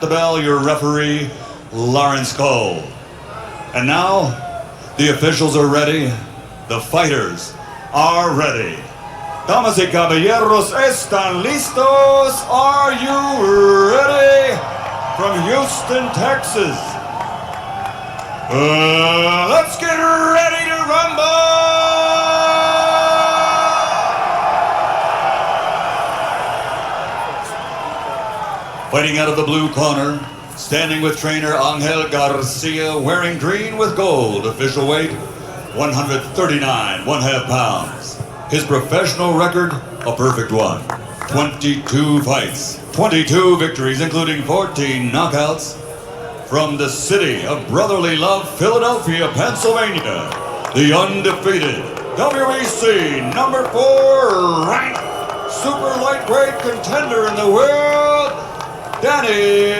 The bell, your referee, Lawrence Cole. And now, the officials are ready. The fighters are ready. Damas y caballeros, ¿están listos? Are you ready? From Houston, Texas. Let's get ready to rumble! Fighting out of the blue corner, standing with trainer Angel Garcia, wearing green with gold. Official weight, 139 1/2 pounds. His professional record, a perfect one. 22 fights, 22 victories, including 14 knockouts. From the city of brotherly love, Philadelphia, Pennsylvania, the undefeated WEC number 4 ranked super lightweight contender in the world, Danny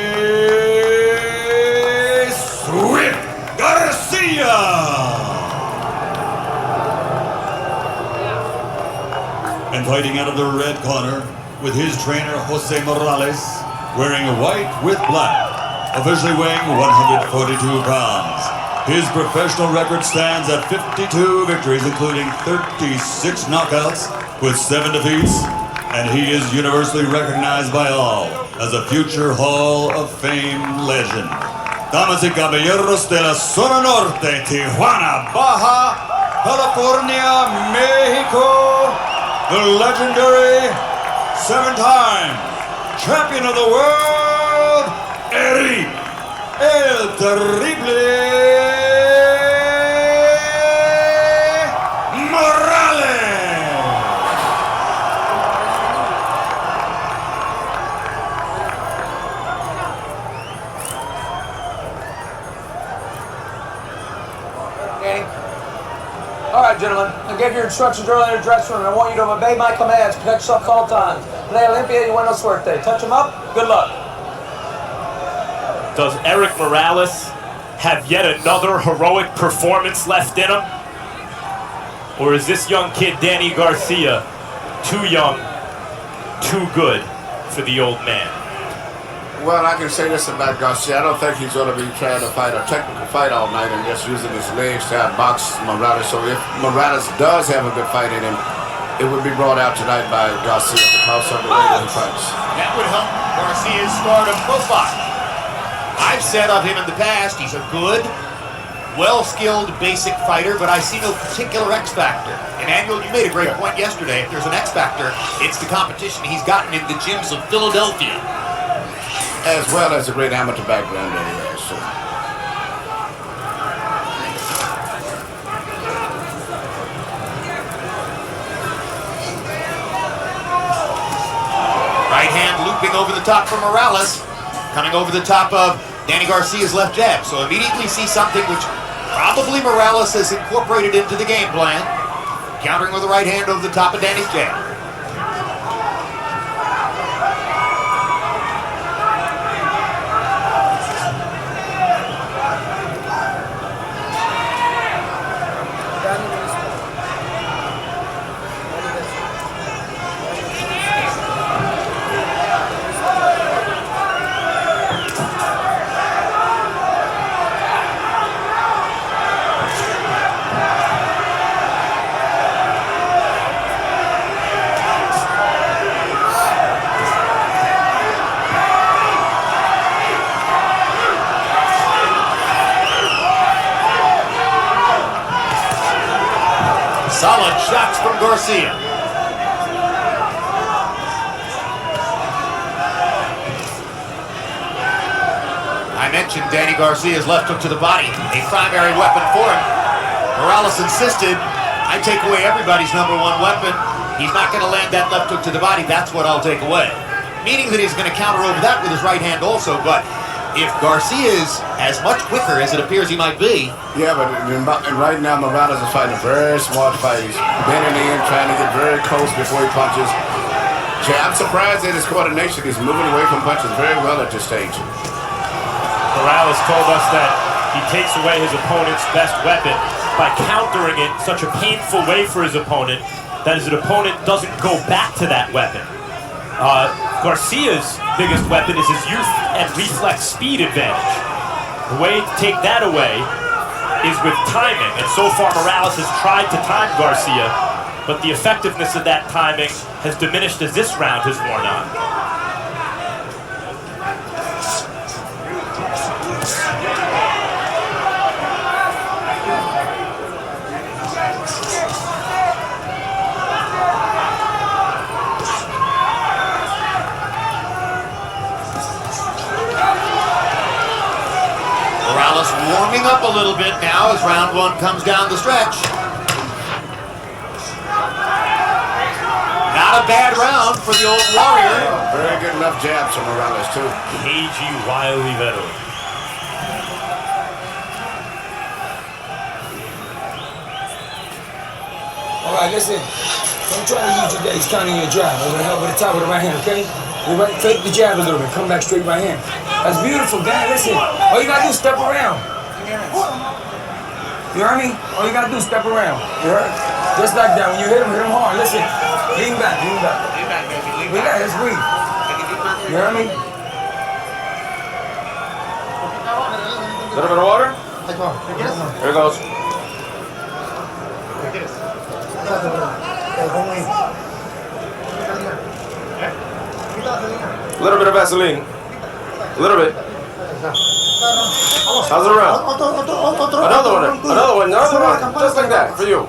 Swift Garcia. And fighting out of the red corner with his trainer Jose Morales, wearing white with black, officially weighing 142 pounds. His professional record stands at 52 victories, including 36 knockouts with 7 defeats, and he is universally recognized by all as a future Hall of Fame legend. Damas y caballeros de la zona norte, Tijuana, Baja California, Mexico, the legendary 7-time champion of the world, Eric El Terrible Morales. Danny. All right, gentlemen. I gave your instructions earlier in the dressing room. I want you to obey my commands. Protect yourself at all times. Play Olympia y buena suerte. Touch them up. Good luck. Does Eric Morales have yet another heroic performance left in him? Or is this young kid, Danny Garcia, too young, too good for the old man? Well, I can say this about Garcia. I don't think he's going to be trying to fight a technical fight all night and just using his legs to outbox Morales. So if Morales does have a good fight in him, it would be brought out tonight by Garcia because of the way that he fights. That would help Garcia's stardom profile. I've said of him in the past, he's a good, well-skilled basic fighter, but I see no particular X factor. And Daniel, you made a great point yesterday. If there's an X factor, it's the competition he's gotten in the gyms of Philadelphia. As well as a great amateur background that he has. So. Right hand looping over the top for Morales, coming over the top of Danny Garcia's left jab. So immediately see something which probably Morales has incorporated into the game plan. Countering with the right hand over the top of Danny's jab. Solid shots from Garcia. I mentioned Danny Garcia's left hook to the body, a primary weapon for him. Morales insisted, I take away everybody's #1 weapon. He's not going to land that left hook to the body, that's what I'll take away. Meaning that he's going to counter over that with his right hand also, but if Garcia is as much quicker as it appears he might be. Yeah, but right now Morales is fighting a very smart fight. He's bending in, trying to get very close before he punches. I'm surprised at his coordination. He's moving away from punches very well at this stage. Morales told us that he takes away his opponent's best weapon by countering it in such a painful way for his opponent that his opponent doesn't go back to that weapon. Garcia's biggest weapon is his youth and reflex speed advantage. The way to take that away is with timing, and so far Morales has tried to time Garcia, but the effectiveness of that timing has diminished as this round has worn on. Morales warming up a little bit now as round one comes down the stretch. Not a bad round for the old warrior. Very good left jabs from Morales, too. Cagey, wily veteran. All right, listen. Don't try to use your legs counting your jab. Over the help with the top of the right hand, okay? You right, take the jab a little bit. Come back straight right hand. That's beautiful, Dan. Listen. All you gotta do is step around. You heard me? All you gotta do is step around. You heard? Just like that. When you hit him hard. Listen. Lean back, lean back. Lean back, baby. Lean Relax, let's breathe. You heard me? Little bit of water? Here goes. A little bit of Vaseline. A little bit. How's it around? Another one. Another one. Another one. Just like that for you.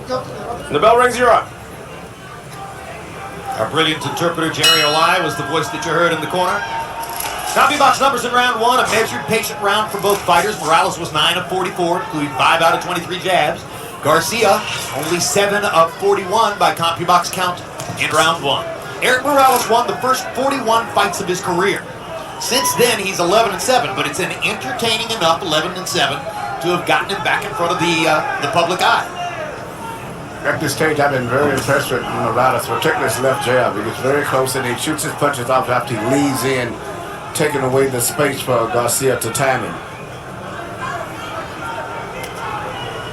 And the bell rings, you're up. Our brilliant interpreter, Jerry Olai, was the voice that you heard in the corner. Copy box numbers in round one, a measured, patient round for both fighters. Morales was 9 of 44, including 5 out of 23 jabs. Garcia, only 7 of 41 by CompuBox count in round one. Eric Morales won the first 41 fights of his career. Since then, he's 11-7, but it's an entertaining enough 11-7 to have gotten him back in front of the public eye. At this stage, I've been very impressed with Morales, particularly his left jab. He gets very close and he shoots his punches off after he leans in, taking away the space for Garcia to time him.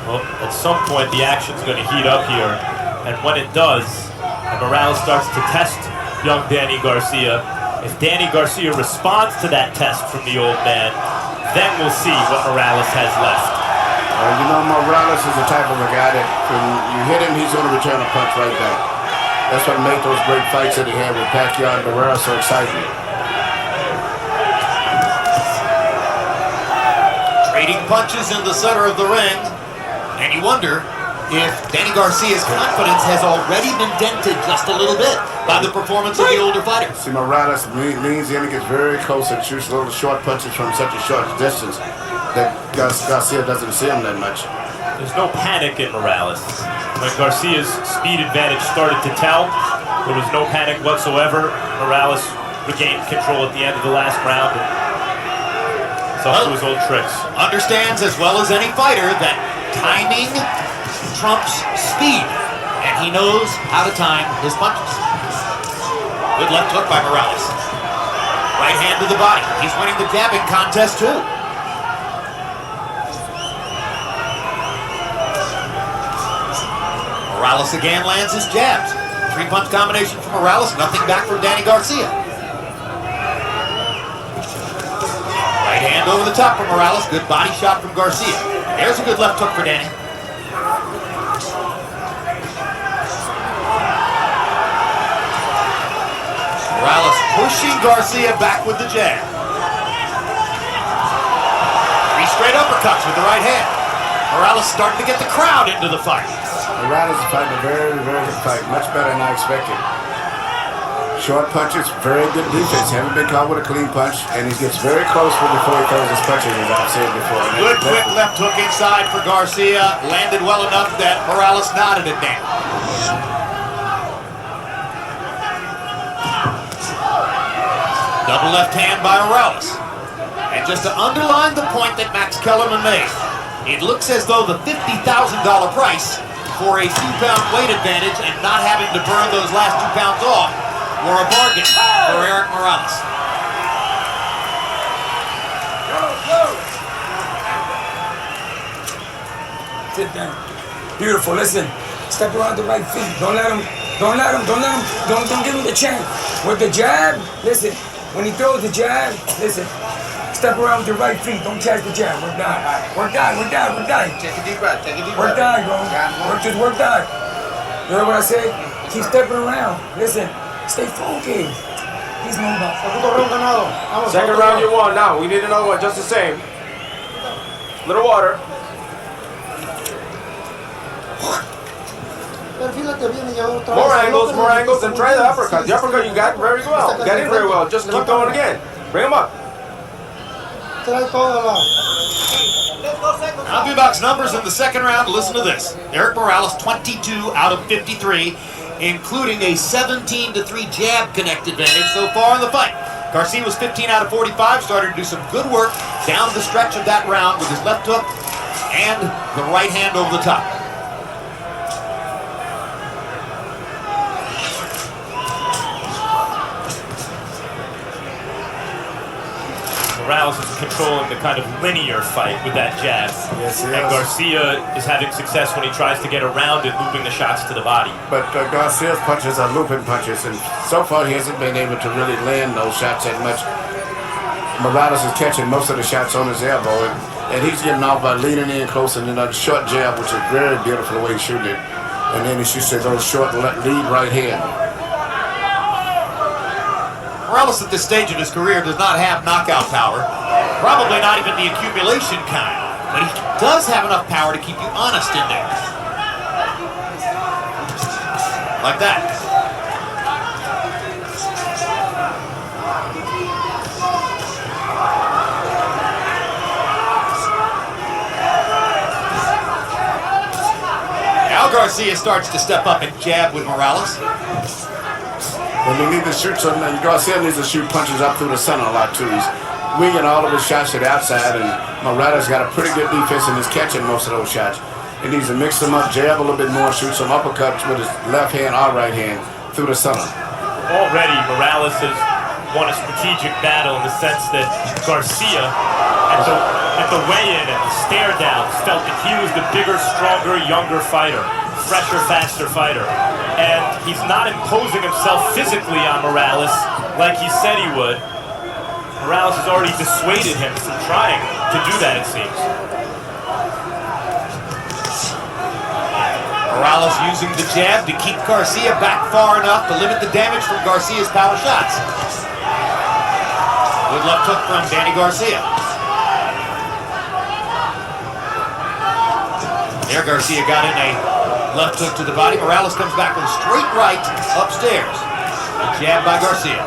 Well, at some point the action's going to heat up here, and when it does, and Morales starts to test young Danny Garcia, if Danny Garcia responds to that test from the old man, then we'll see what Morales has left. You know, Morales is the type of a guy that when you hit him, he's going to return a punch right back. That's what made those great fights that he had with Pacquiao and Barrera so exciting. Trading punches in the center of the ring, and you wonder if Danny Garcia's confidence has already been dented just a little bit by the performance of the older fighter. See, Morales leans in and gets very close and shoots little short punches from such a short distance that Garcia doesn't see him that much. There's no panic in Morales. When Garcia's speed advantage started to tell, there was no panic whatsoever. Morales regained control at the end of the last round. It's up to his old tricks. Understands as well as any fighter that timing trumps speed, and he knows how to time his punches. Good left hook by Morales. Right hand to the body. He's winning the jabbing contest too. Morales again lands his jabs. 3-punch combination from Morales, nothing back from Danny Garcia. Right hand over the top from Morales, good body shot from Garcia. There's a good left hook for Danny. Morales pushing Garcia back with the jab. 3 straight uppercuts with the right hand. Morales starting to get the crowd into the fight. Morales is fighting a very, very good fight, much better than I expected. Short punches, very good defense. Haven't been caught with a clean punch, and he gets very close before he throws his punches, as I've said before. Good quick left hook inside for Garcia. Landed well enough that Morales nodded it down. Double left hand by Morales. And just to underline the point that Max Kellerman made, it looks as though the $50,000 price for a 2-pound weight advantage and not having to burn those last 2 pounds off were a bargain for Eric Morales. Sit down. Beautiful. Listen, step around the right feet. Don't let him Don't let him, don't give him the chance. With the jab, listen, when he throws the jab, listen, step around with your right feet, don't catch the jab. Work that. Work that. Take a deep breath. Take a deep Work breath. that, bro. Work that. You know what I say? Keep stepping around. Listen, stay focused. He's no about. Second round you won. Now we need another one just the same. Little water. More angles, and try the uppercut. The uppercut you got very well. Got in very well. Just keep going again. Bring him up. I'll be box numbers in the second round. Listen to this. Eric Morales, 22 out of 53, including a 17-3 jab connect advantage so far in the fight. Garcia was 15 out of 45, started to do some good work down the stretch of that round with his left hook and the right hand over the top. Morales is controlling the kind of linear fight with that jab. Yes, he and is. Garcia is having success when he tries to get around it, looping the shots to the body. But Garcia's punches are looping punches, and so far he hasn't been able to really land those shots that much. Morales is catching most of the shots on his elbow, and he's getting off by leaning in close and then a short jab, which is very beautiful the way he's shooting it. And then he shoots those short lead right hand. Morales at this stage of his career does not have knockout power, probably not even the accumulation kind, but he does have enough power to keep you honest in there. Like that. Now Garcia starts to step up and jab with Morales. When they need to shoot something, Garcia needs to shoot punches up through the center a lot too. He's winging all of his shots to the outside, and Morales got a pretty good defense and is catching most of those shots. He needs to mix them up, jab a little bit more, shoot some uppercuts with his left hand or right hand through the center. Already, Morales has won a strategic battle in the sense that Garcia, at the weigh-in and the stare-downs, felt that he was the bigger, stronger, younger fighter, fresher, faster fighter. And he's not imposing himself physically on Morales like he said he would. Morales has already dissuaded him from trying to do that, it seems. Morales using the jab to keep Garcia back far enough to limit the damage from Garcia's power shots. Good left hook from Danny Garcia. There Garcia got in a left hook to the body. Morales comes back with a straight right upstairs. A jab by Garcia.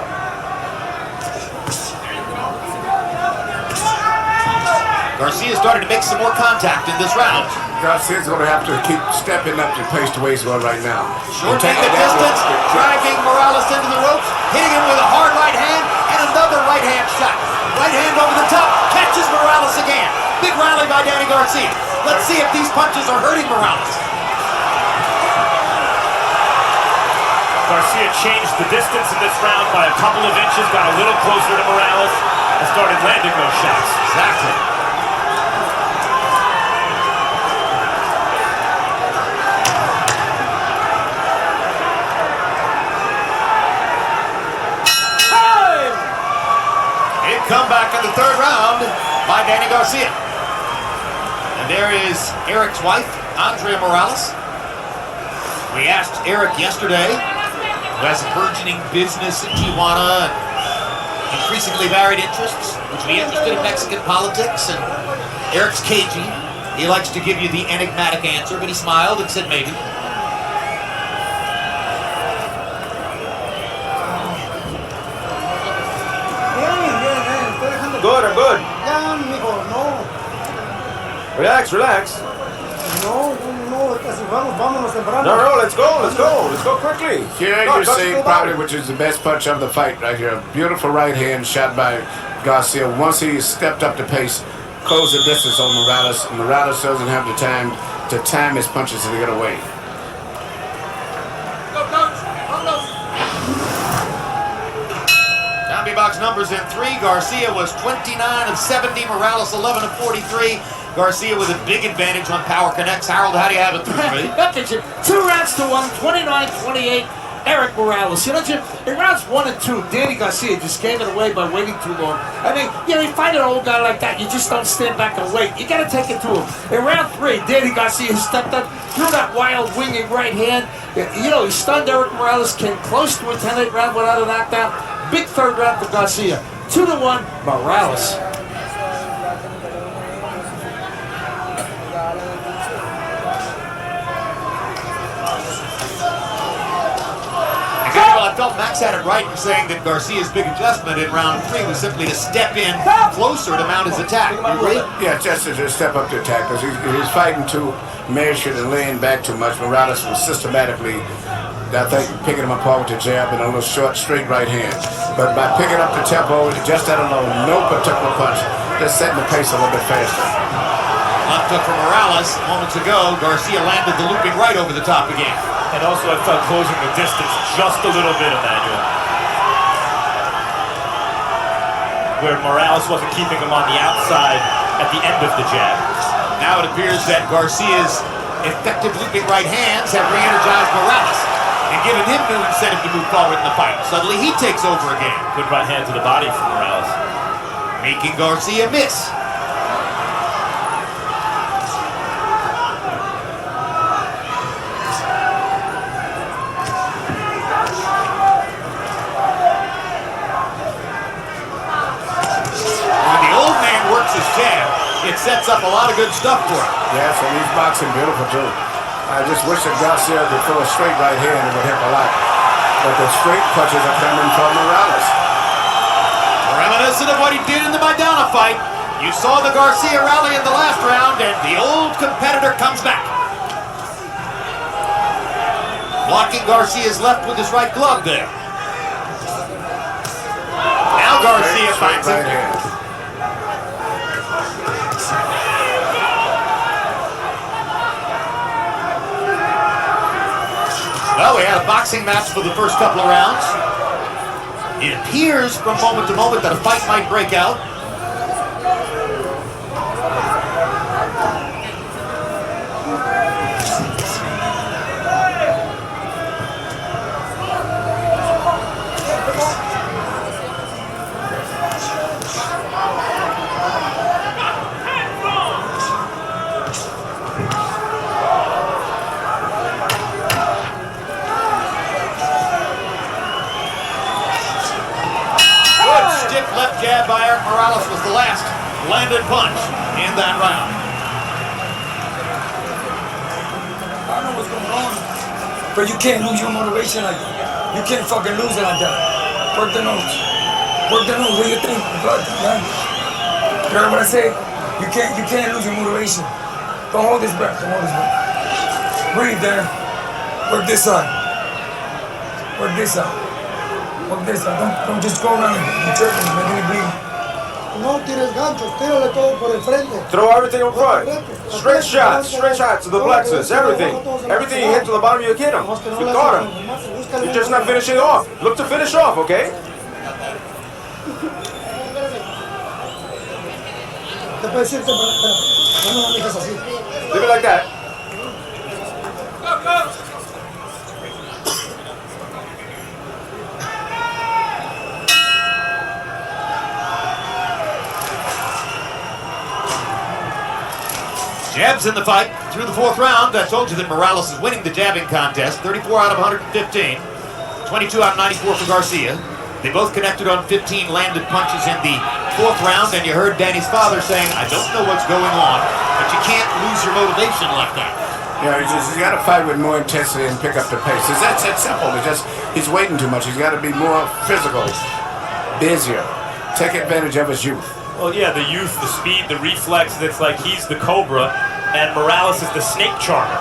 Garcia started to make some more contact in this round. Garcia's going to have to keep stepping up the pace the way he's going right now. Shortening the distance, driving Morales into the ropes, hitting him with a hard right hand, and another right hand shot. Right hand over the top, catches Morales again. Big rally by Danny Garcia. Let's see if these punches are hurting Morales. Garcia changed the distance in this round by a couple of inches, got a little closer to Morales, and started landing those shots. Exactly. Big comeback in the third round by Danny Garcia. And there is Eric's wife, Andrea Morales. We asked Eric yesterday, who has a burgeoning business in Tijuana and increasingly varied interests, which be interested in Mexican politics, and Eric's cagey. He likes to give you the enigmatic answer, but he smiled and said maybe. Good, I'm good. Relax, relax. No, let's go quickly. Here you're seeing probably which is the best punch of the fight right here. A beautiful right hand shot by Garcia. Once he stepped up the pace, closed the distance on Morales. Morales doesn't have the time to time his punches to get away. Zombie box numbers in 3. Garcia was 29 of 70. Morales 11 of 43. Garcia with a big advantage on power connects. Harold, how do you have it through 3? Got the 2 rounds to 1, 29-28. Eric Morales. You know, Jim, in rounds 1 and 2, Danny Garcia just gave it away by waiting too long. I mean, you know, you find an old guy like that, you just don't stand back and wait. You got to take it to him. In round 3, Danny Garcia stepped up, threw that wild winging right hand. You know, he stunned Eric Morales, came close to a 10-8 round without a knockdown. Big third round for Garcia. 2-1, Morales. I felt Max had it right in saying that Garcia's big adjustment in round 3 was simply to step in closer to mount his attack. You agree? Yeah, just to step up to attack, because he's fighting too measured and laying back too much. Morales was systematically, I think, picking him apart with the jab and a little short, straight right hand. But by picking up the tempo, just that alone, no particular punch, just setting the pace a little bit faster. Left hook from Morales. Moments ago, Garcia landed the looping right over the top again. And also I felt closing the distance just a little bit, Emmanuel. Where Morales wasn't keeping him on the outside at the end of the jab. Now it appears that Garcia's effective looping right hands have re-energized Morales and given him new incentive to move forward in the fight. Suddenly he takes over again. Good right hand to the body from Morales. Making Garcia miss. His jab, it sets up a lot of good stuff for him. Yes, and he's boxing beautiful too. I just wish that Garcia could throw a straight right hand, it would help a lot. But the straight punches are coming from Morales. Reminiscent of what he did in the Maidana fight. You saw the Garcia rally in the last round, and the old competitor comes back. Blocking Garcia's left with his right glove there. Now Garcia finds right him. Well, we had a boxing match for the first couple of rounds. It appears from moment to moment that a fight might break out. Left jab by Eric Morales was the last landed punch in that round. I don't know what's going on, but you can't lose your motivation like that. You can't fucking lose it like that. Work the nose. Work the nose. What do you think? Blood, man. You heard what I say? You can't lose your motivation. Don't hold this breath. Don't hold this breath. Breathe there. Work this side. Work this side. Work this side. Don't just go around and jerking, making it bleed. No tires ganchos, tírale todo por el frente. Throw everything in front. Straight shots to the plexus, everything. Everything you hit to the bottom, you hit him. You caught him. You're just not finishing off. Look to finish off, okay? Leave it like that. Jabs in the fight through the fourth round. I told you that Morales is winning the jabbing contest. 34 out of 115. 22 out of 94 for Garcia. They both connected on 15 landed punches in the fourth round, and you heard Danny's father saying, I don't know what's going on, but you can't lose your motivation like that. Yeah, he's got to fight with more intensity and pick up the pace. It's that simple. It's just he's waiting too much. He's got to be more physical, busier, take advantage of his youth. Well, yeah, the youth, the speed, the reflex. It's like he's the Cobra, and Morales is the Snake Charmer.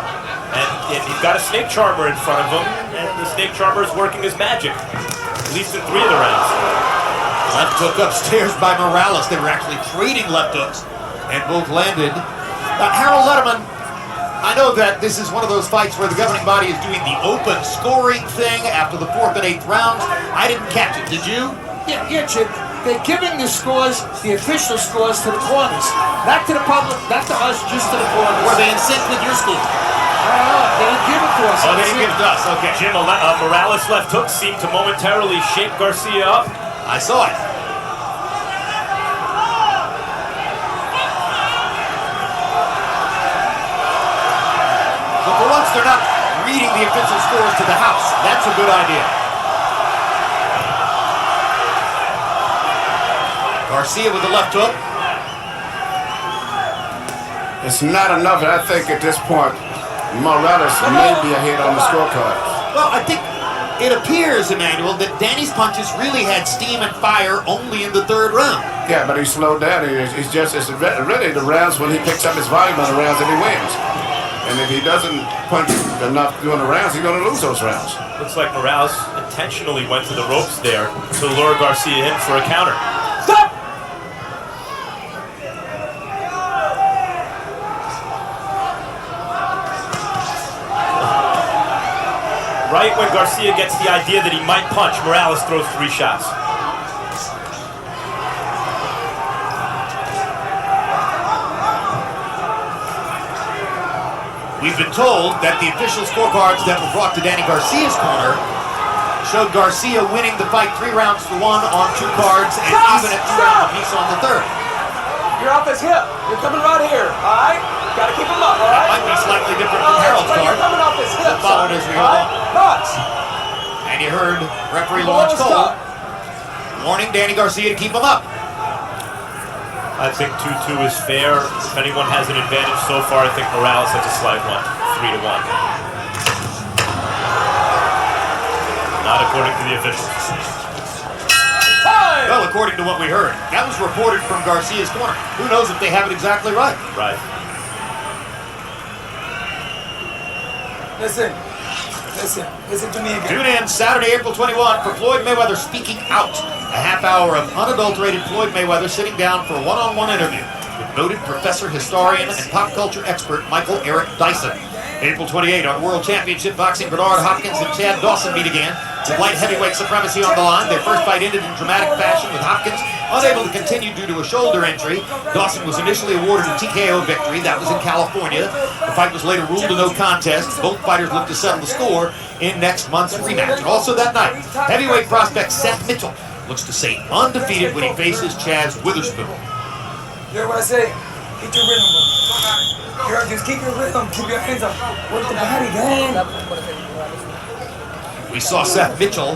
And he's got a Snake Charmer in front of him, and the Snake Charmer is working his magic, at least in 3 of the rounds. Left hook upstairs by Morales. They were actually trading left hooks, and both landed. Harold Letterman, I know that this is one of those fights where the governing body is doing the open scoring thing after the 4th and 8th rounds. I didn't catch it. Did you? Yeah, Chip. They're giving the scores, the official scores, to the corners. Not to the public, not to us, just to the corners. Were they in sync with your score? They didn't give it to us. Oh, they didn't give it to us. Okay. Jim, Morales' left hook seemed to momentarily shake Garcia up. I saw it. So for once, they're not reading the official scores to the house. That's a good idea. Garcia with the left hook. It's not enough, I think, at this point. Morales may be ahead on the scorecard. Well, I think it appears, Emmanuel, that Danny's punches really had steam and fire only in the third round. Yeah, but he slowed down. It's really the rounds when he picks up his volume on the rounds that he wins. And if he doesn't punch enough during the rounds, he's going to lose those rounds. Looks like Morales intentionally went to the ropes there to lure Garcia in for a counter. Stop! Right when Garcia gets the idea that he might punch, Morales throws 3 shots. We've been told that the official scorecards that were brought to Danny Garcia's corner showed Garcia winning the fight 3 rounds to 1 on 2 cards and even at 2 rounds apiece on the third. You're off his hip. You're coming right here, all right? Gotta keep him up, all That right? might be slightly different from Harold's You're card. coming off his hip, We'll follow it as we go all along. right? Nuts. And you heard referee Lawrence Cole warning Danny Garcia to keep him up. I think 2-2 is fair. If anyone has an advantage so far, I think Morales has a slight one, 3-1. Not according to the officials. Well, according to what we heard, that was reported from Garcia's corner. Who knows if they have it exactly right? Right. Listen to me again. Tune in Saturday, April 21 for Floyd Mayweather Speaking Out. A half hour of unadulterated Floyd Mayweather sitting down for a one-on-one interview with noted professor, historian, and pop culture expert Michael Eric Dyson. April 28 on World Championship Boxing, Bernard Hopkins and Chad Dawson meet again. With light heavyweight supremacy on the line, their first fight ended in dramatic fashion with Hopkins unable to continue due to a shoulder injury. Dawson was initially awarded a TKO victory. That was in California. The fight was later ruled a no contest. Both fighters look to settle the score in next month's rematch. And also that night, heavyweight prospect Seth Mitchell looks to stay undefeated when he faces Chaz Witherspoon. You hear what I say? Keep your rhythm, bro. Just keep your rhythm. Keep your hands up. Work the body, man. We saw Seth Mitchell,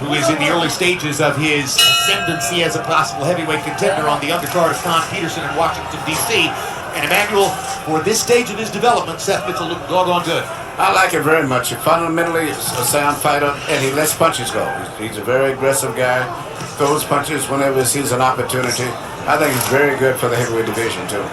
who is in the early stages of his ascendancy as a possible heavyweight contender on the undercard of Con Peterson in Washington, D.C. And Emmanuel, for this stage of his development, Seth Mitchell looked doggone good. I like it very much. He fundamentally is a sound fighter, and he lets punches go. He's a very aggressive guy, throws punches whenever he sees an opportunity. I think he's very good for the heavyweight division, too.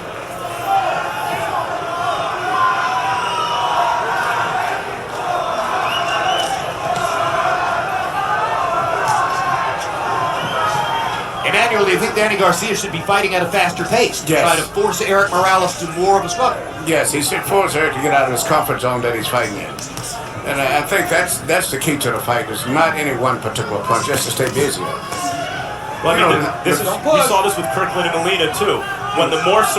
Emmanuel, do you think Danny Garcia should be fighting at a faster pace to try to force Eric Morales to more of a struggle? Yes, he should force Eric to get out of his comfort zone that he's fighting in. And I think that's the key to the fight. It's not any one particular punch, just to stay busy. Well, I mean, we saw this with Kirkland and Molina too. When the less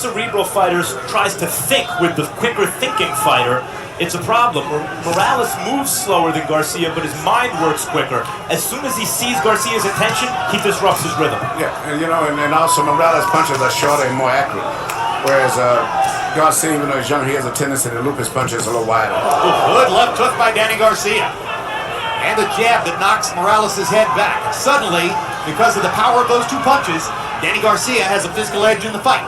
cerebral fighters tries to think with the quicker thinking fighter, it's a problem. Morales moves slower than Garcia, but his mind works quicker. As soon as he sees Garcia's attention, he disrupts his rhythm. Yeah, and also Morales' punches are shorter and more accurate. Whereas Garcia, even though he's young, he has a tendency to loop his punches a little wider. Good left hook by Danny Garcia. And a jab that knocks Morales' head back. Suddenly, because of the power of those 2 punches, Danny Garcia has a physical edge in the fight.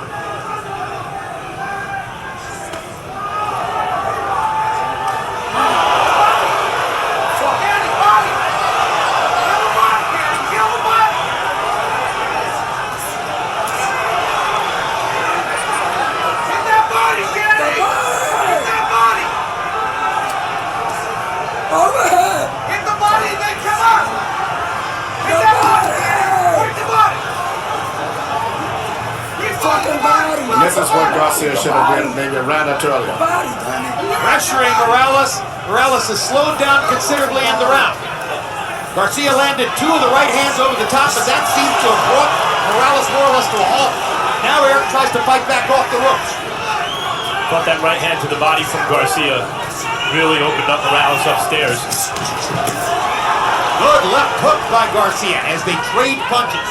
This is what Garcia should have been maybe a round or 2 earlier. Pressuring Morales. Morales has slowed down considerably in the round. Garcia landed 2 of the right hands over the top, but that seems to have brought Morales more or less to a halt. Now Eric tries to fight back off the ropes. Thought that right hand to the body from Garcia really opened up Morales upstairs. Good left hook by Garcia as they trade punches.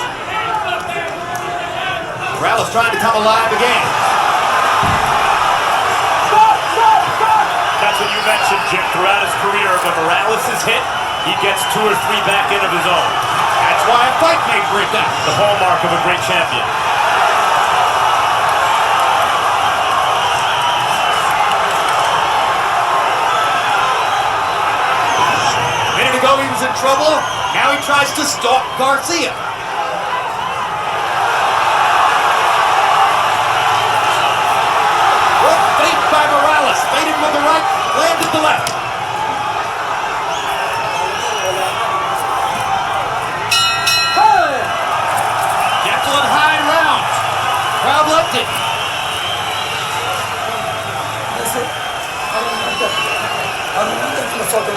Morales trying to come alive again. That's what you mentioned, Jim. Throughout his career, when Morales is hit, he gets 2 or 3 back in of his own. That's why a fight may break down. The hallmark of a great champion. A minute ago he was in trouble. Now he tries to stalk Garcia. Feint by Morales. Feinted with the right, landed the left. Gentle and high rounds. Crowd loved it. That's it. I don't want that. I don't want that motherfucker.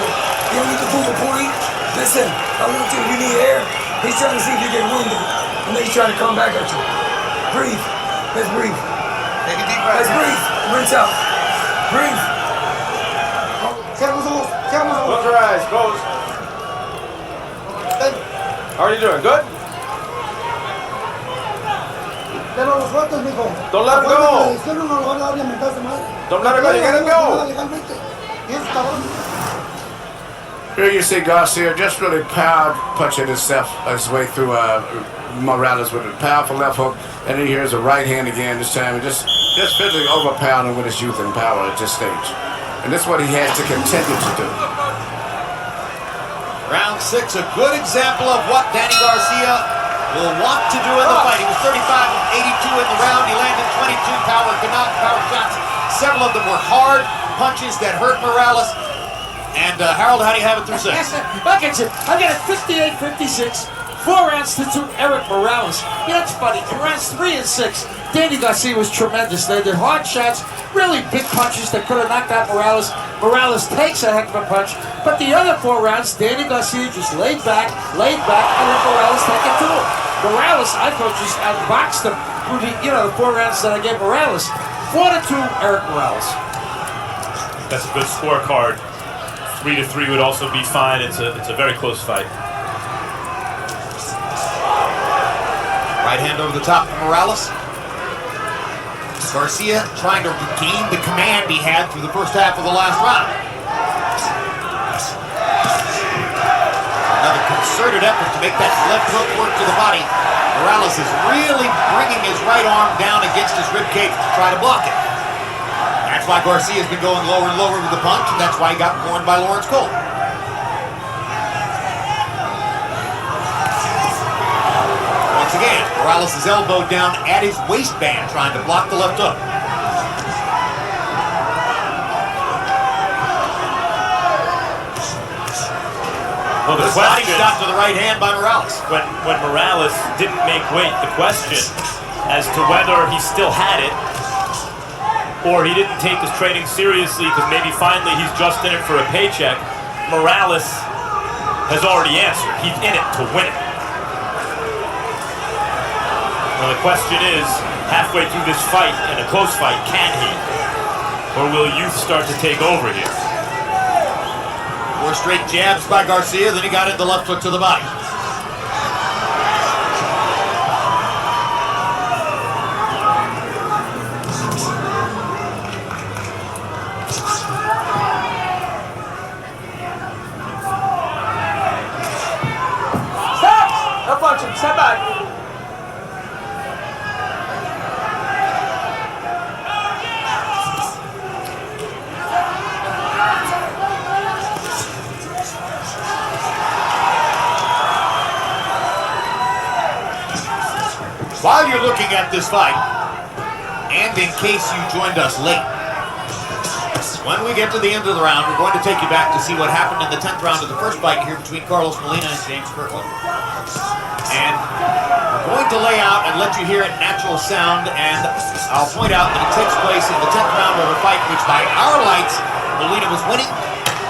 You don't need to prove a point. Listen, I want you. You need air. He's trying to see if you get wounded. And then he's trying to come back at you. Breathe. Let's breathe. Take a deep breath. Let's breathe. Rinse out. Breathe. Close your eyes, close. How are you doing? Good? Don't let him go. Don't let him go. You gotta go. Here you see Garcia just really punching his way through Morales with a powerful left hook, and then here's a right hand again this time, and just physically overpowering with his youth and power at this stage. And this is what he has to continue to do. Round 6, a good example of what Danny Garcia will want to do in the fight. He was 35 of 82 in the round. He landed 22 power shots. Several of them were hard punches that hurt Morales. And Harold, how do you have it through 6? Look at you. I got it 58-56. 4 rounds to 2, Eric Morales. Yeah, that's funny. In rounds 3 and 6, Danny Garcia was tremendous. They did hard shots, really big punches that could have knocked out Morales. Morales takes a heck of a punch, but the other 4 rounds, Danny Garcia just laid back, and let Morales take it to him. Morales, I thought, just outboxed him through the 4 rounds that I gave Morales. 4-2, Eric Morales. That's a good scorecard. 3-3 would also be fine. It's a very close fight. Right hand over the top of Morales. Garcia trying to regain the command he had through the first half of the last round. Another concerted effort to make that left hook work to the body. Morales is really bringing his right arm down against his ribcage to try to block it. That's why Garcia's been going lower and lower with the punch, and that's why he got warned by Lawrence Cole. Once again, Morales is elbowed down at his waistband trying to block the left hook. Well, the Body question, shot to the right hand by Morales. when Morales didn't make weight, the question as to whether he still had it or he didn't take his training seriously because maybe finally he's just in it for a paycheck, Morales has already answered. He's in it to win it. Well, the question is, halfway through this fight, in a close fight, can he? Or will youth start to take over here? 4 straight jabs by Garcia, then he got it the left hook to the body. Stop! No punching. Step back. While you're looking at this fight, and in case you joined us late, when we get to the end of the round, we're going to take you back to see what happened in the 10th round of the first fight here between Carlos Molina and James Kirkland. And we're going to lay out and let you hear it in natural sound, and I'll point out that it takes place in the 10th round of a fight which, by our lights, Molina was winning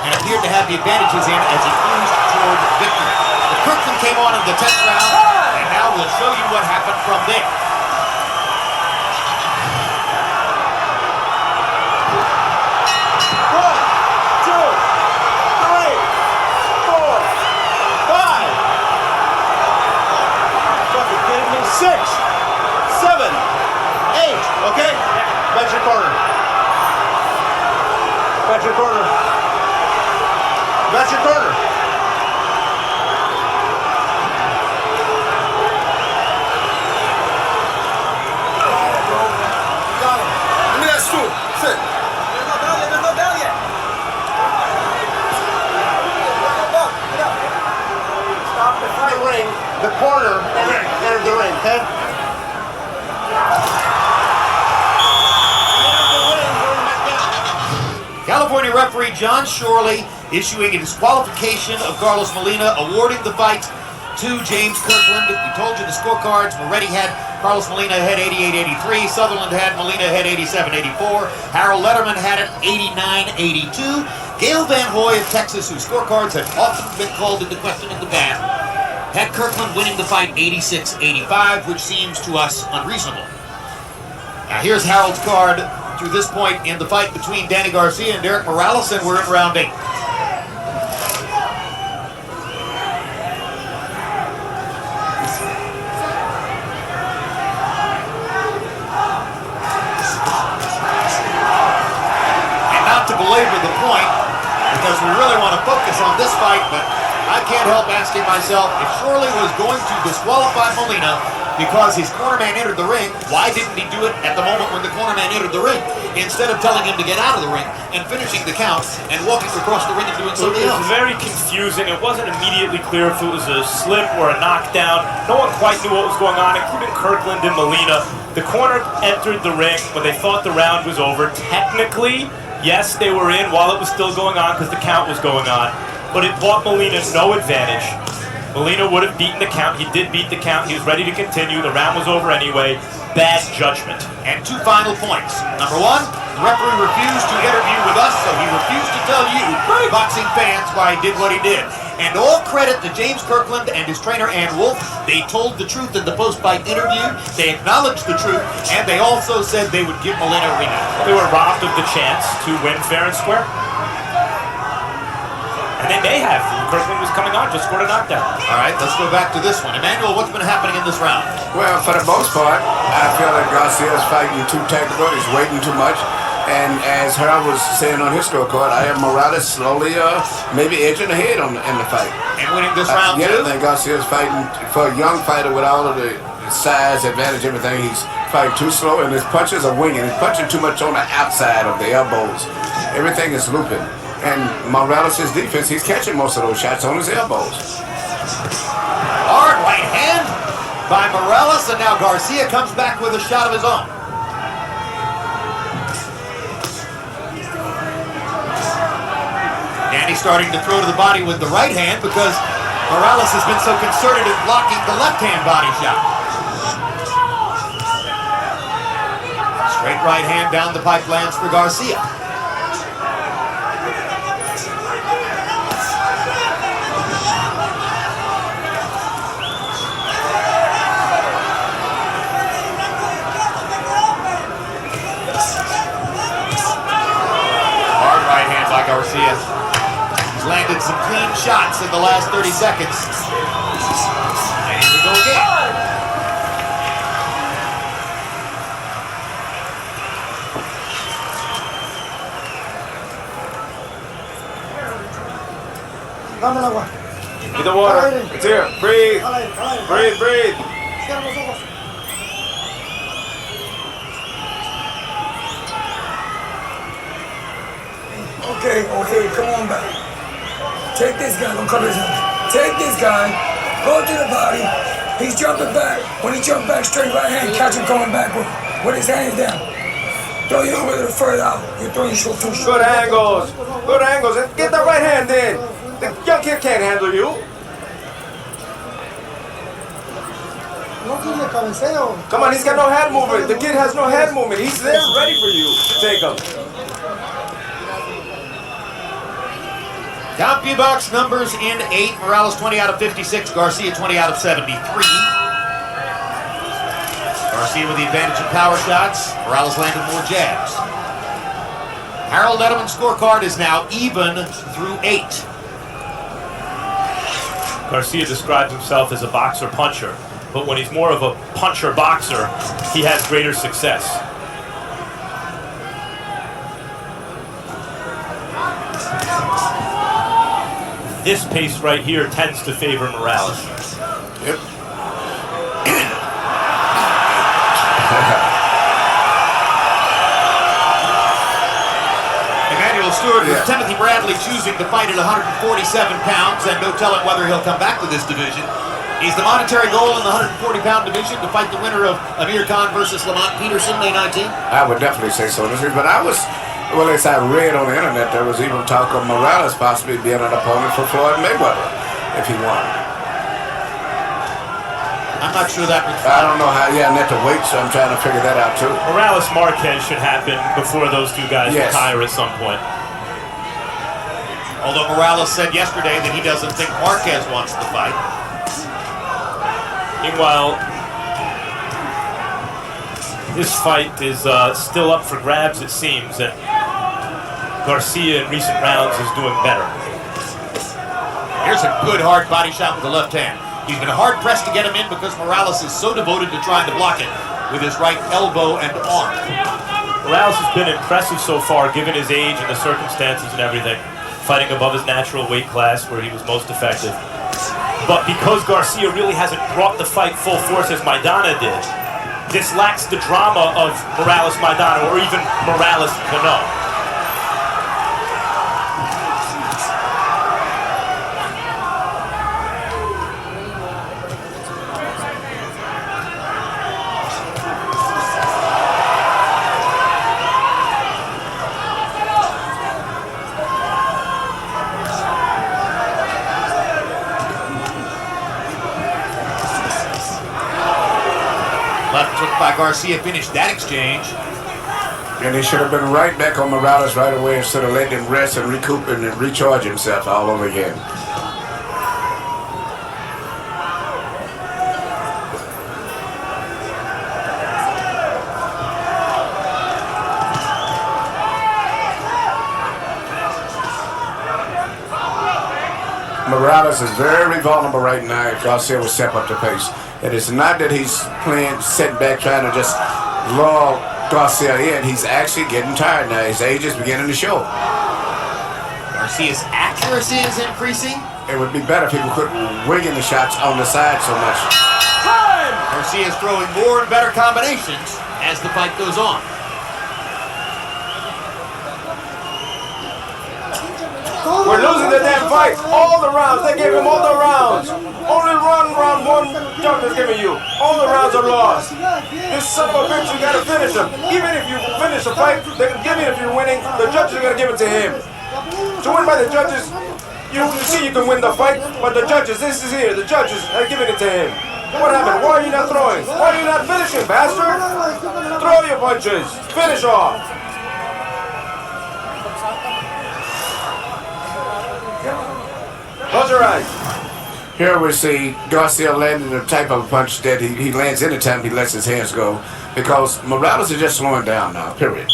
and appeared to have the advantages in as he cruised toward victory. But Kirkland came on in the 10th round, and now we'll show you what happened from there. That's your corner. That's your corner. Let me ask you. Sit. Stop the ring. The corner. Enter the ring. Okay? California referee John Shorley issuing a disqualification of Carlos Molina, awarding the fight to James Kirkland. We told you the scorecards. Moretti had Carlos Molina ahead 88-83. Sutherland had Molina ahead 87-84. Harold Letterman had it 89-82. Gail Van Hoy of Texas, whose scorecards have often been called into question in the past, had Kirkland winning the fight 86-85, which seems to us unreasonable. Now here's Harold's card to this point in the fight between Danny Garcia and Derek Morales, and we're in round 8. And not to belabor the point, because we really want to focus on this fight, but I can't help asking myself, if Shorley was going to disqualify Molina because his cornerman entered the ring, why didn't he do it at the moment when the cornerman entered the ring, instead of telling him to get out of the ring and finishing the count and walking across the ring and doing something else? It was very confusing. It wasn't immediately clear if it was a slip or a knockdown. No one quite knew what was going on, including Kirkland and Molina. The corner entered the ring when they thought the round was over. Technically, yes, they were in while it was still going on because the count was going on, but it bought Molina no advantage. Molina would have beaten the count. He did beat the count. He was ready to continue. The round was over anyway. Bad judgment. And 2 final points. Number 1, the referee refused to interview with us, so he refused to tell you, boxing fans, why he did what he did. And all credit to James Kirkland and his trainer, Ann Wolf. They told the truth in the post-fight interview. They acknowledged the truth, and they also said they would give Molina a rematch. They were robbed of the chance to win fair and square. And they may have. Kirkland was coming on, just scored a knockdown. All right, let's go back to this one. Emmanuel, what's been happening in this round? Well, for the most part, I feel that Garcia's fighting too technical. He's waiting too much. And as Harold was saying on his scorecard, I have Morales slowly maybe edging ahead in the fight. And winning this round, yeah, too? I think Garcia's fighting for a young fighter with all of the size, advantage, everything. He's fighting too slow, and his punches are winging. He's punching too much on the outside of the elbows. Everything is looping. And Morales' defense, he's catching most of those shots on his elbows. Hard right hand by Morales, and now Garcia comes back with a shot of his own. Danny starting to throw to the body with the right hand because Morales has been so concerted in blocking the left-hand body shot. Straight right hand down the pipe lands for Garcia. Garcia. He's landed some clean shots in the last 30 seconds. And here we go again. Dame el agua. Get the water. It's here. Breathe. Breathe, breathe. Cierra los ojos. Okay, okay, come on back. Take this guy, don't cover his head. Take this guy, go to the body. He's jumping back. When he jumps back, straight right hand, catch him coming back with his hands down. Throw your arm a little further out. You're throwing short too short. Good angles. Good angles. Get the right hand in. The young kid can't handle you. No tiene cabeceo. Come on, he's got no head movement. The kid has no head movement. He's there ready for you to take him. CompuBox numbers in 8. Morales 20 out of 56. Garcia 20 out of 73. Garcia with the advantage of power shots. Morales landed more jabs. Harold Letterman's scorecard is now even through 8. Garcia describes himself as a boxer-puncher, but when he's more of a puncher-boxer, he has greater success. this pace right here tends to favor Morales. Yep. Emmanuel Stewart with Timothy Bradley choosing to fight at 147 pounds, and no telling whether he'll come back to this division. Is the monetary goal in the 140-pound division to fight the winner of Amir Khan versus Lamont Peterson May 19th? I would definitely say so. But I was, well, as I read on the internet, there was even talk of Morales possibly being an opponent for Floyd Mayweather if he won. I'm not sure that would. I don't know how. Yeah, and that's the weight, so I'm trying to figure that out too. Morales Marquez should happen before those two guys retire at some point. Although Morales said yesterday that he doesn't think Marquez wants the fight. Meanwhile, this fight is still up for grabs, it seems, and Garcia in recent rounds is doing better. Here's a good hard body shot with the left hand. He's been hard pressed to get him in because Morales is so devoted to trying to block it with his right elbow and arm. Morales has been impressive so far, given his age and the circumstances and everything, fighting above his natural weight class where he was most effective. But because Garcia really hasn't brought the fight full force as Maidana did, this lacks the drama of Morales-Maidana or even Morales-Cano. Left hook by Garcia finished that exchange. And he should have been right back on Morales right away instead of letting him rest and recoup and recharge himself all over again. Morales is very vulnerable right now if Garcia will step up the pace. And it's not that he's playing, sitting back trying to just lull Garcia in. He's actually getting tired now. His age is beginning to show. Garcia's accuracy is increasing. It would be better if he quit winging the shots on the side so much. Garcia is throwing more and better combinations as the fight goes on. We're losing the damn fight. All the rounds. They gave him all the rounds. Only round one judge is giving you. All the rounds are lost. This son of a bitch, you gotta finish him. Even if you finish the fight, they're gonna give it if you're winning. The judges are gonna give it to him. To win by the judges, you see you can win the fight, but the judges, this is here. The judges are giving it to him. What happened? Why are you not throwing? Why are you not finishing, bastard? Throw your punches. Finish off. Close your eyes. Here we see Garcia landing the type of punch that he lands anytime he lets his hands go, because Morales is just slowing down now, period.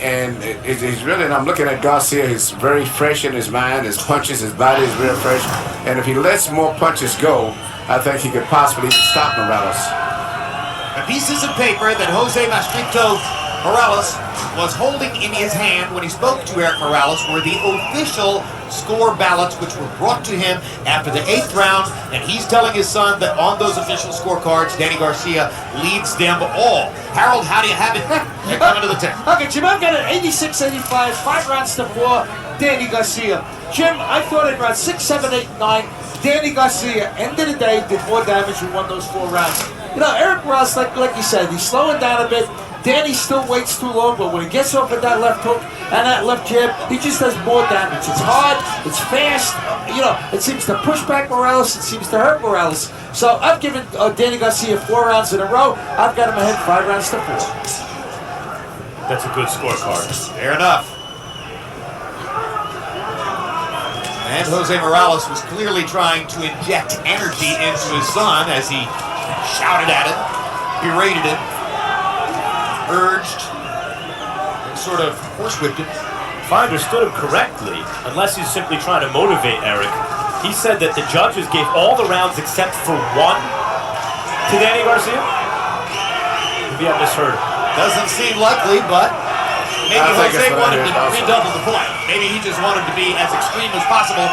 And he's really, and I'm looking at Garcia, he's very fresh in his mind, his punches, his body is real fresh. And if he lets more punches go, I think he could possibly stop Morales. The pieces of paper that Jose Mastrito Morales was holding in his hand when he spoke to Eric Morales were the official score ballots which were brought to him after the 8th round, and he's telling his son that on those official scorecards, Danny Garcia leads them all. Harold, how do you have it? They're coming to the tip. Okay, Jim, I've got an 86-85, 5 rounds to 4, Danny Garcia. Jim, I thought in round 6, 7, 8, 9, Danny Garcia, end of the day, did more damage and won those 4 rounds. You know, Eric Morales, like you said, he's slowing down a bit. Danny still waits too long, but when he gets off with that left hook and that left jab, he just does more damage. It's hard, it's fast, you know, it seems to push back Morales, it seems to hurt Morales. So I've given Danny Garcia 4 rounds in a row. I've got him ahead 5 rounds to 4. That's a good scorecard. Fair enough. And Jose Morales was clearly trying to inject energy into his son as he shouted at him, berated him, urged, and sort of horsewhipped him. If I understood him correctly, unless he's simply trying to motivate Eric, he said that the judges gave all the rounds except for 1 to Danny Garcia? Maybe I misheard. Doesn't seem likely, but maybe Jose wanted to redouble the point. Maybe he just wanted to be as extreme as possible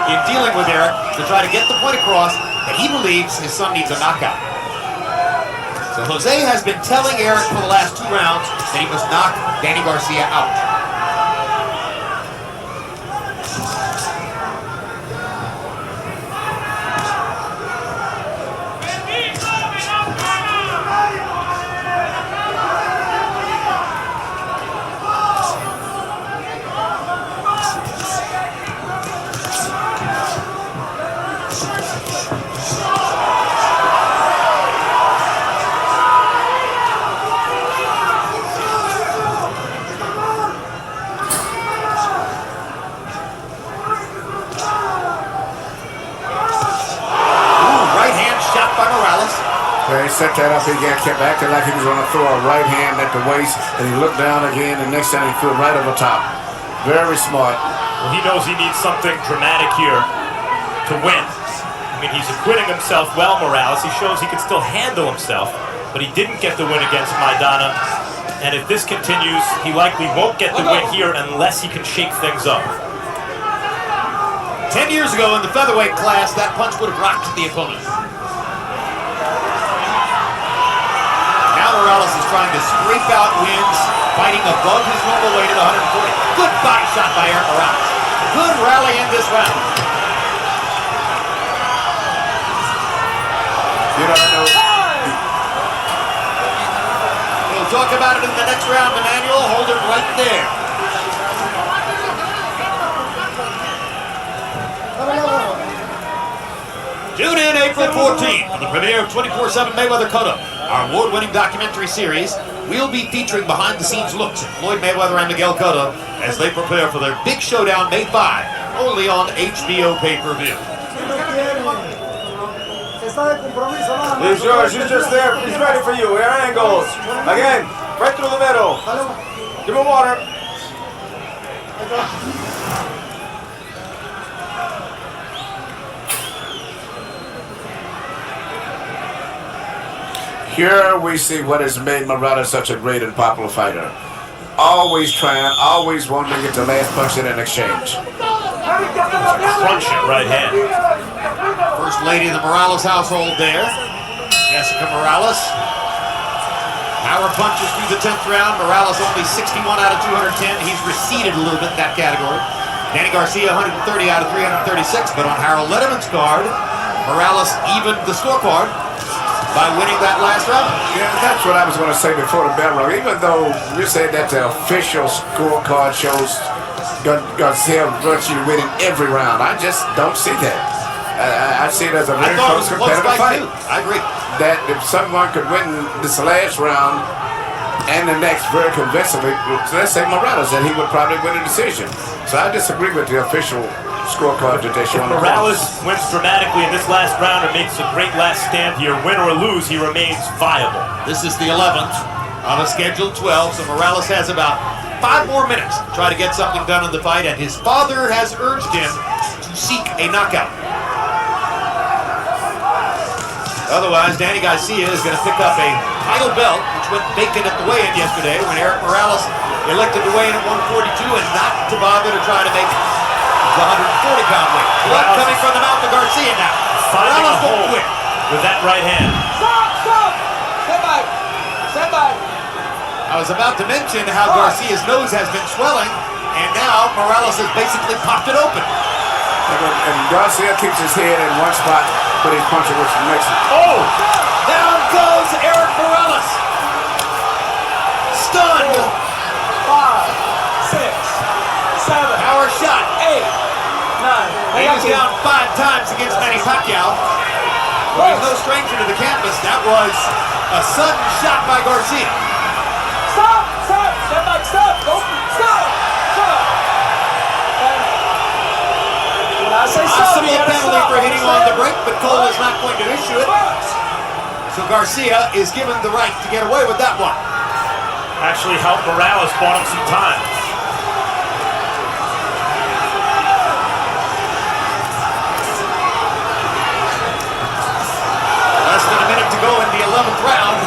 in dealing with Eric to try to get the point across that he believes his son needs a knockout. So Jose has been telling Eric for the last 2 rounds that he must knock Danny Garcia out. He set that up, he kept acting like he was going to throw a right hand at the waist, and he looked down again, and next time he threw it right over top. Very smart. Well, he knows he needs something dramatic here to win. I mean, he's acquitting himself well, Morales. He shows he can still handle himself, but he didn't get the win against Maidana. And if this continues, he likely won't get the win here unless he can shake things up. 10 years ago in the featherweight class, that punch would have rocked the opponent. Morales is trying to scrape out wins, fighting above his normal weight at 140. Good body shot by Eric Morales. Good rally in this round. You don't know. We'll talk about it in the next round, Emmanuel. Hold it right there. Tune in April 14th for the premiere of 24/7 Mayweather Cotto, our award-winning documentary series. We'll be featuring behind-the-scenes looks at Floyd Mayweather and Miguel Cotto as they prepare for their big showdown May 5, only on HBO pay-per-view. He's yours, he's just there, he's ready for you, air angles. Again, right through the middle. Give him water. Here we see what has made Morales such a great and popular fighter. Always trying, always wanting to get the last punch in an exchange. Crunching right hand. First lady of the Morales household there, Jessica Morales. Power punches through the 10th round. Morales only 61 out of 210. He's receded a little bit in that category. Danny Garcia 130 out of 336, but on Harold Letterman's card, Morales evened the scorecard by winning that last round. Yeah, that's what I was going to say before the bell rung. Even though you said that the official scorecard shows Garcia virtually winning every round, I just don't see that. I see it as a very close competitive fight. I agree. That if someone could win this last round and the next very convincingly, let's say Morales, then he would probably win a decision. So I disagree with the official scorecard that they show. If Morales wins dramatically in this last round and makes a great last stand here, win or lose, he remains viable. This is the 11th on a scheduled 12, so Morales has about 5 more minutes to try to get something done in the fight, and his father has urged him to seek a knockout. Otherwise, Danny Garcia is going to pick up a title belt, which went vacant at the weigh-in yesterday when Eric Morales elected to weigh in at 142 and not to bother to try to make the 140-pound weight. Blood coming from the mouth of Garcia now. Finding a Morales hole won't quit with that right hand. Stop! Stand by! Stand by! I was about to mention how Garcia's nose has been swelling, and now Morales has basically popped it open. And Garcia keeps his head in one spot, but he's punching, which makes it. Oh! Down goes Eric Morales. Stunned. 5, 6, 7. Power shot. 8, 9. He was down 5 times against Manny Pacquiao. Well, he's no stranger to the canvas. That was a sudden shot by Garcia. Stop! Stop! Stand back! Stop! Don't stop! Stop! When I say stop, Possible penalty for hitting on the break, but Cole is not going to issue it. So Garcia is given the right to get away with that one. Actually helped Morales, bought him some time. Less than a minute to go in the 11th round.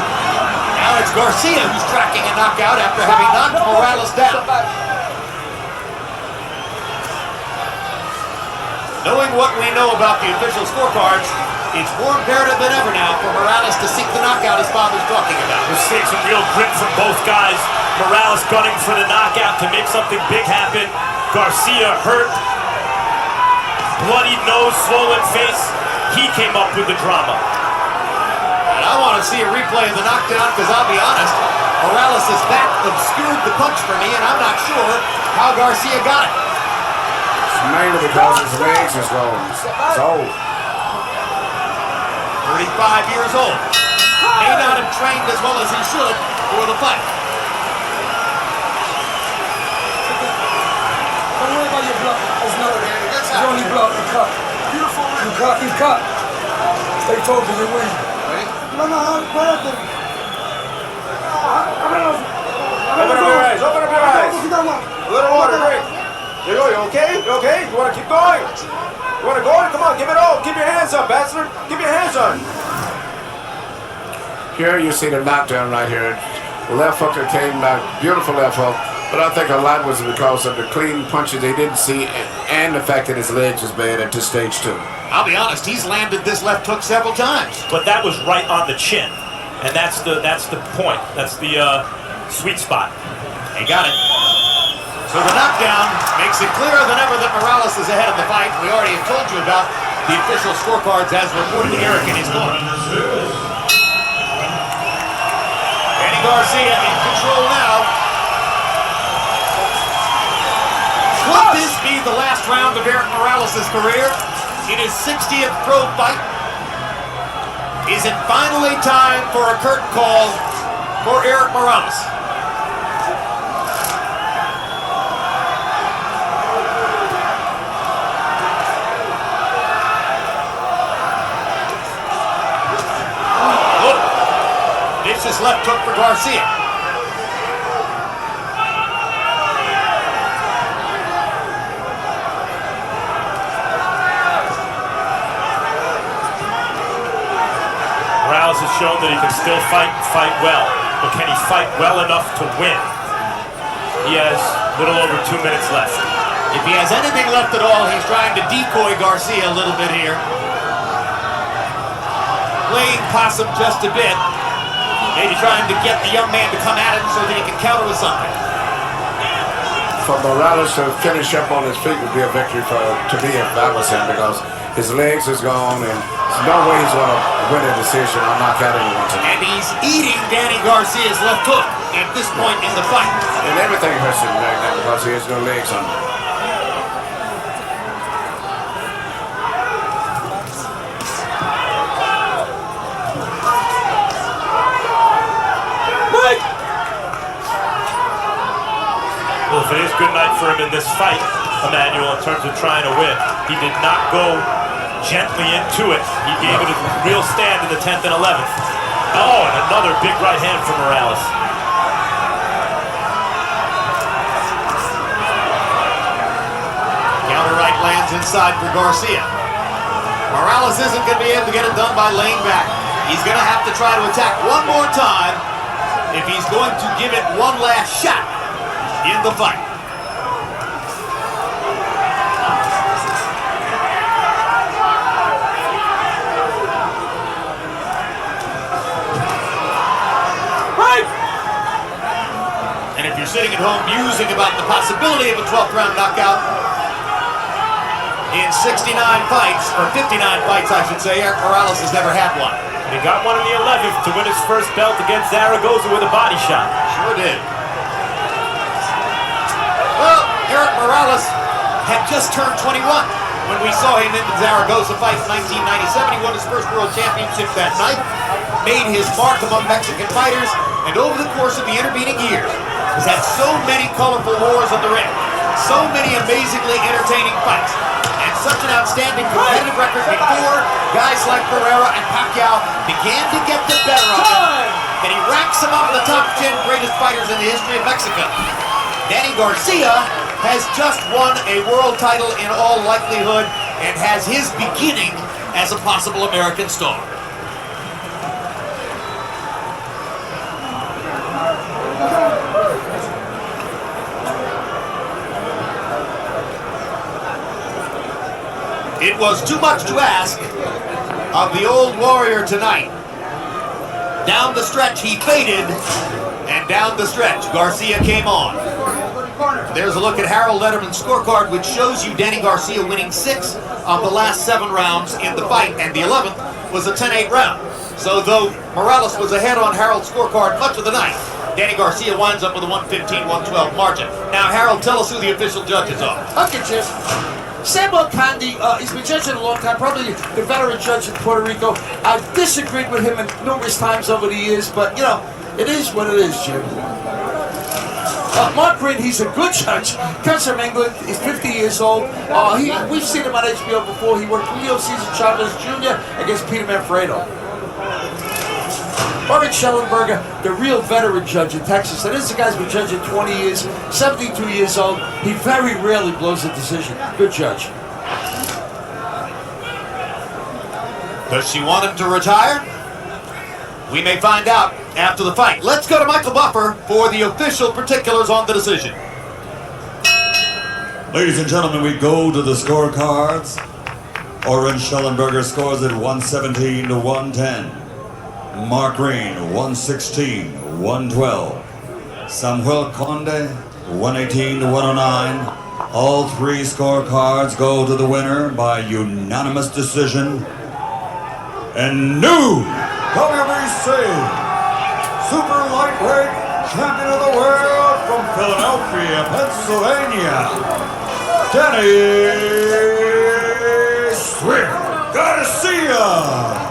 Now it's Garcia who's tracking a knockout after having knocked Morales down. Knowing what we know about the official scorecards, it's more imperative than ever now for Morales to seek the knockout his father's talking about. We're seeing some real grit from both guys. Morales gunning for the knockout to make something big happen. Garcia hurt. Bloody nose, swollen face. He came up with the drama. And I want to see a replay of the knockdown because I'll be honest, Morales' back obscured the punch for me and I'm not sure how Garcia got it. Mainly because his legs is going. It's old. 35 years old. May not have trained as well as he should for the fight. Don't worry about your blood. It's nothing. It's only blood. You cut. Beautiful. You cut. Stay focused. You win. No, espérate. Open up your eyes. Open up your eyes. A little water, great. You go, you okay? You okay? You want to keep going? You want to go? Come on, give it all. Keep your hands up, bastard. Keep your hands on. Here you see the knockdown right here. The left hooker came back, beautiful left hook. But I think a lot was because of the clean punches they didn't see and the fact that his legs was bad at this stage too. I'll be honest, he's landed this left hook several times. But that was right on the chin. And that's the point. That's the sweet spot. He got it. So the knockdown makes it clearer than ever that Morales is ahead of the fight. We already have told you about the official scorecards as reported to Eric in his corner. Danny Garcia in control now. Could this be the last round of Eric Morales' career in his 60th pro fight? Is it finally time for a curtain call for Eric Morales? Vicious left hook for Garcia. Morales has shown that he can still fight well. But can he fight well enough to win? He has a little over 2 minutes left. If he has anything left at all, he's trying to decoy Garcia a little bit here. Playing possum just a bit. Maybe trying to get the young man to come at him so that he can counter with something. For Morales to finish up on his feet would be a victory to me if that was him, because his legs is gone and there's no way he's going to win a decision or knock out anyone tonight. And he's eating Danny Garcia's left hook at this point in the fight. And everything hurts him right now because he has no legs on him. Well, if it is good night for him in this fight, Emmanuel, in terms of trying to win, he did not go gently into it. He gave it a real stand in the 10th and 11th. Oh, and another big right hand from Morales. Counter right lands inside for Garcia. Morales isn't going to be able to get it done by laying back. He's going to have to try to attack one more time if he's going to give it one last shot in the fight. And if you're sitting at home musing about the possibility of a 12th round knockout in 69 fights, or 59 fights I should say, Eric Morales has never had one. And he got one in the 11th to win his first belt against Zaragoza with a body shot. Sure did. Well, Eric Morales had just turned 21 when we saw him in the Zaragoza fight in 1997. He won his first world championship that night, made his mark among Mexican fighters, and over the course of the intervening years, has had so many colorful wars on the ring, so many amazingly entertaining fights, and such an outstanding competitive record before guys like Ferreira and Pacquiao began to get the better of him, that he ranks among the top 10 greatest fighters in the history of Mexico. Danny Garcia has just won a world title in all likelihood and has his beginning as a possible American star. It was too much to ask of the old warrior tonight. Down the stretch, he faded, and down the stretch, Garcia came on. There's a look at Harold Letterman's scorecard, which shows you Danny Garcia winning 6 of the last 7 rounds in the fight, and the 11th was a 10-8 round. So though Morales was ahead on Harold's scorecard much of the night, Danny Garcia winds up with a 115-112 margin. Now, Harold, tell us who the official judges are. Okay, Jim. Samuel Candy, he's been judging a long time, probably the veteran judge in Puerto Rico. I've disagreed with him numerous times over the years, but, you know, it is what it is, Jim. Mark Green, he's a good judge. Comes from England. He's 50 years old. We've seen him on HBO before. He worked Julio Cesar Chavez Jr. against Peter Manfredo. Oren Schellenberger, the real veteran judge in Texas. And this is a guy's been judging 20 years, 72 years old. He very rarely blows a decision. Good judge. Does she want him to retire? We may find out after the fight. Let's go to Michael Buffer for the official particulars on the decision. Ladies and gentlemen, we go to the scorecards. Oren Schellenberger scores at 117 to 110. Mark Green, 116-112. Samuel Conde, 118 to 109. All 3 scorecards go to the winner by unanimous decision. And new WBC Super Lightweight Champion of the World from Philadelphia, Pennsylvania, Danny Garcia.